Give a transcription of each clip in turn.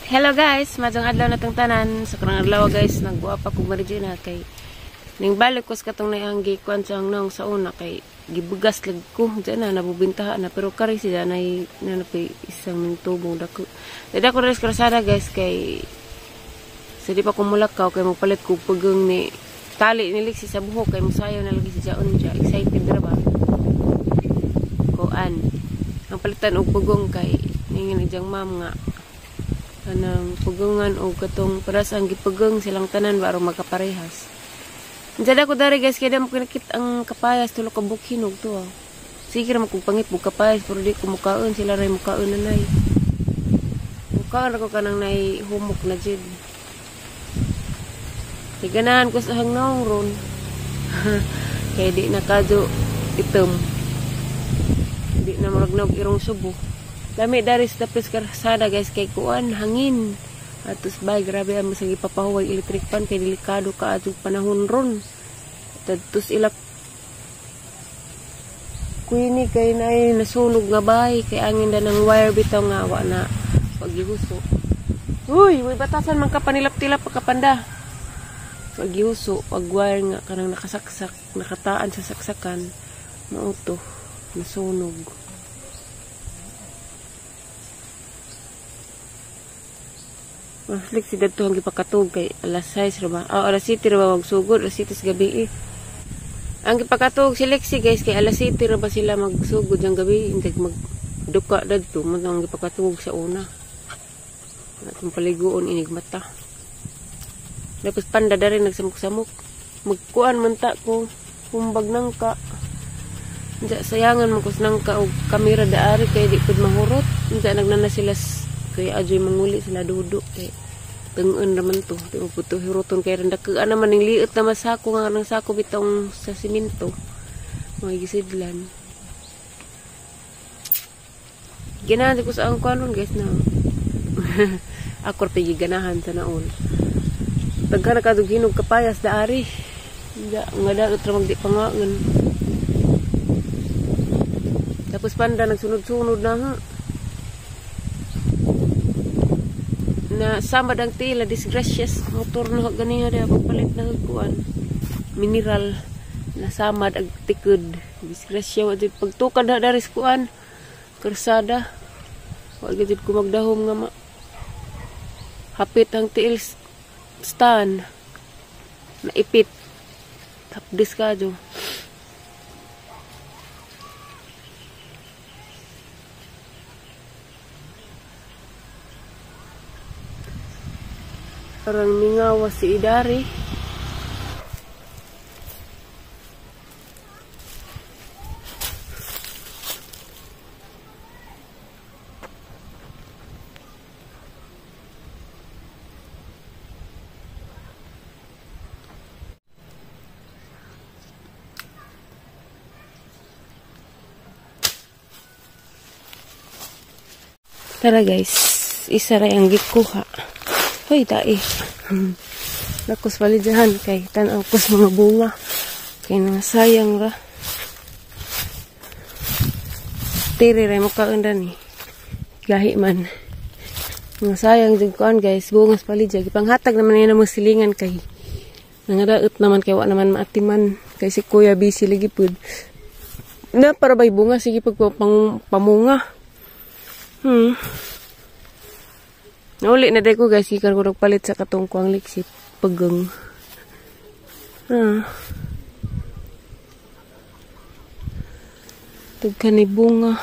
Hello guys, madong adlaw na tong tanan. Sa karang adlaw guys, nagbuha pa kog Marigina kay ning balik ko sa katong naanggi kwan sa nong sa una kay gibugas lag ko diyan na nabubintahan na pero kari siya na napay isang tubong dako. Dada ko res krasada guys kay sa di pa ko mulakaw kay magpalit ko pagong ni tali ni Lexi sa buhok kay musayaw na lagi si Jaon siya. Excited ra ba? Kuan. Ang palitan og pagong kay ningin ijang ma'am nga kanang pugungan o katong paras ang gipugung silang tanan baro magkaparehas. Jada ko dari guys kaya mo kinakit ang kapayas tulo ka bukhinog to. Sige ra mo kung pangit bug kapayas pero di ko mukaon sila ray mukaon nanay. Mukaon ako kanang nay humok na jud. Iganahan ko sa hangnaong ron. Kaya di na kadyo itom. Di na maragnog irong subo. Lami dari sa tapos karsada guys kay kuan hangin. Atos bay grabe ang masagi papahuway electric pan kay delikado ka atong panahon ron. Tatus ilak kuini kay nay nasunog nga bay kay angin da ng wire bitaw nga wa na paggihuso. Uy, way batasan man ka panilap-tilap pagkapanda. Paggihuso, pag wire nga kanang nakasaksak, nakataan sa saksakan, mauto, nasunog. Maslik si dadto ang gipakatug kay alas 6 ra ba? Alas 7 ra ba magsugod, alas 7 gabi. Ang gipakatug si Lexi guys kay alas 7 ra ba sila magsugod ang gabi, hindi magduka dadto man ang gipakatug sa una. Atong paliguon inig mata. Tapos panda dari nagsamok-samok. Magkuan man ta ko kumbag nangka. Diya sayangan man ko nangka og kamera daari kay di pud mahurot. Diya nagnana sila kay ajoy manguli sila duduk kay tengen raman to di mo puto hiruton kay randa ka naman ning liit na masako nga nang sako bitong sa simento mga gisidlan ganahan ko sa ang kanon guys na ako pigi ganahan sa naon tagka nakadug hinog kapayas daari nga daot ra magdi pangangan tapos panda nagsunod-sunod na ha na sama dang tila disgracious motor na ganiha da pagpalit na kuan mineral na samad ag tikod disgrasya wa jud pagtukad na dari kuan karsada wa gid ko magdahom nga hapit ang tiil stand na ipit tapdis ka jo parang mingawa si Idari. Tara guys, isa ray ang gikuha. Hoy, dai. Lakos balidahan kay tanaw ko sa mga bunga. Kay nasayang ra. Tiri ray mo kaunda ni. Gahi man. Nasayang jud kuan guys, bungas palidya. Gipanghatag naman niya na silingan kay nangadaot naman kay wa naman maatiman kay si Kuya busy lagi pud. Na para bay bunga sige pag pamunga. Nauli na ko guys, ikan ko nagpalit sa katong kuang Lexi pagong. Tagkan ni bunga.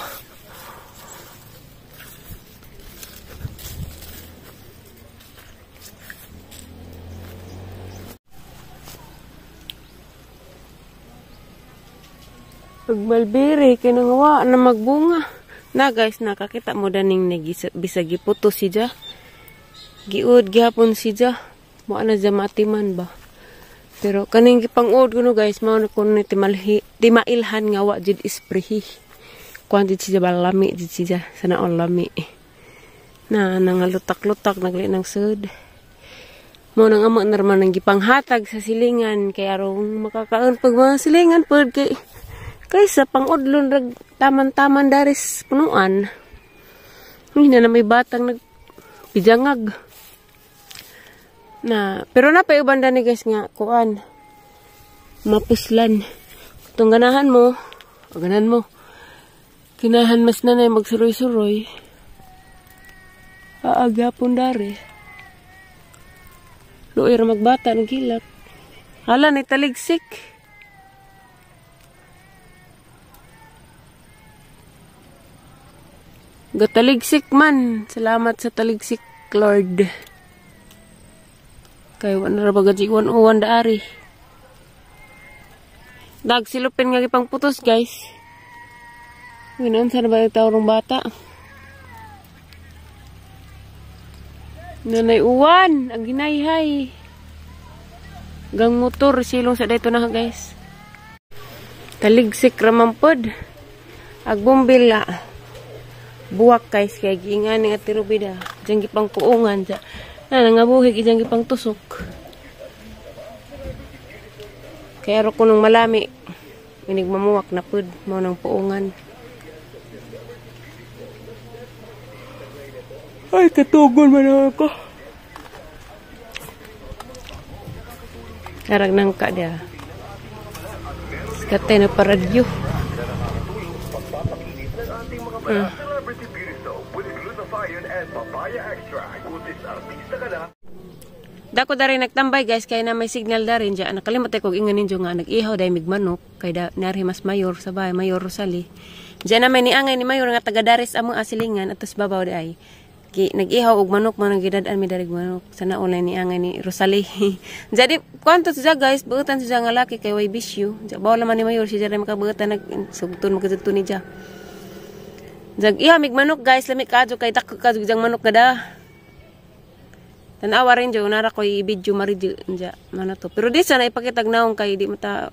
Pagbalbiri, kinangawa na magbunga. Na guys, nakakita mo daning bisagi puto siya. Giud gihapon siya. Mo ana sa matiman ba. Pero kaning gipang-ud kuno guys, mao na kuno timailhan nga wa jud isprehi. Kuan jud siya balami jud siya sana on lami. Na nangalutak-lutak nagli nang sud. Mo nang amo na man nang gipanghatag sa silingan kay aron makakaon pag mga silingan pud kaysa pang-udlon rag taman-taman daris punuan. Hindi na may batang Pijangag. Na, pero na pa ubanda ni guys nga kuan. Mapuslan. Kung ganahan mo, o ganahan mo. Kinahan mas nanay magsuroy-suroy. Aaga pundari. Luoy ra magbata ng kilap. Hala, ni taligsik. Gataligsik man. Salamat sa taligsik, Lord. Kaya wala ra bagad si uwan daari. Dag silupin nga gipang putos, guys. Ganoon sana ba yung taurong bata? Nanay uwan, ang ginayhay. Gang motor, silong sa dito na guys. Taligsik ramampod. Agbumbila. Buwak guys, kaya giingan nga tirubida. Diyan gipang puungan. Nangabuhig, diyan gipang tusok. Kaya ro ko nung malami. Minig mamuwak na pod, mo ng puungan. Ay, katugon man ako. Karag nang ka dia. Katay na paradyo. Dako dari nagtambay guys, kaya na may signal darin dyan. Nakalimot ko ingan ninyo nga nag-ihaw dahil migmanok. Kaya nari mas mayor sa bahay, Mayor Rosali. Diyan na may niangay ni Mayor nga taga-daris among asilingan at tas babaw day. Nag-ihaw og manok man gidad-an mi darig manok sana ulay ni angay ni Rosalie. Jadi kwanto siya guys, buutan siya nga laki kay way bisyo. Bawal man ni Mayor siya diri makabuutan nag sugton magkadto ni ja. Jag ihaw mig manok guys, lami kadyo kay dako kadyo jang manok kada. Tanawa rin jo nara ko i-video maridyo ja mana to. Pero di sana ipakita naong kay di ta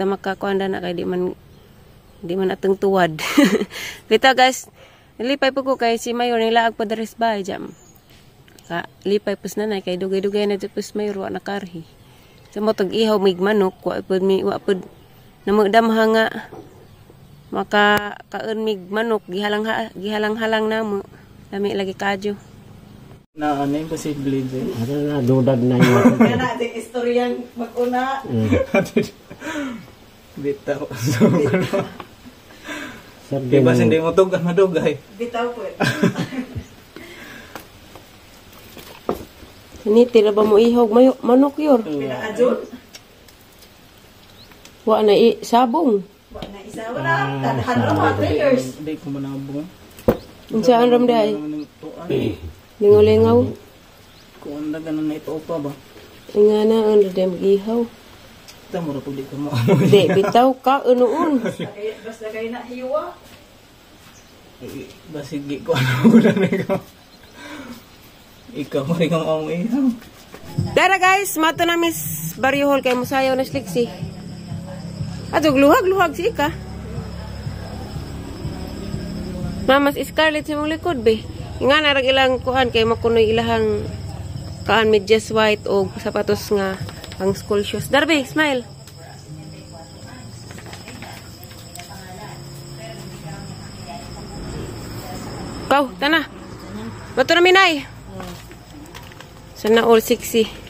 makakuanda na kay di man ateng tuwad. Kita guys, lipay po ko kay si Mayor nila agpadares ba jam. Ka lipay pus nanay kay dugay-dugay na pus Mayor wa nakarhi. Sa mo tag ihaw mig manok wa pud namagdam hanga maka kaon mig manok gihalang-halang namo. Lami lagi kadyo. Na ano yung posible din? Ano na, dudag na yung Kaya na, ating istoryang mag-una. Bitaw. Sabi Diba hindi mo tugan madugay? Bitaw po. Siniti na ba mo ihog manok yor? Pinaadyon. Wa na sabong. Wala na isa. Wala. Tadahan na mga 3 years. Hindi ko manabong. Unsaan ram day? Lingaw-lingaw. Kung ang ganun na ito pa ba? Ingana ang dem gihaw. Ito mo rapag di ka mo. Di bitaw ka unuun. Basta kayo na hiwa. Basigi ko ano ko na ikaw. Ikaw mo ikaw ang ihaw. Dara guys, mato na Miss Barrio Hall kay musayaw na sliksi. Adog luhag si Ika. Mamas Scarlett sa mong likod be. Nga narag ilang kuhan kay makunoy ilahang kaan medyas white o sapatos nga ang school shoes. Darby, smile. Kau, tana. Bato na minay. Sana all 60.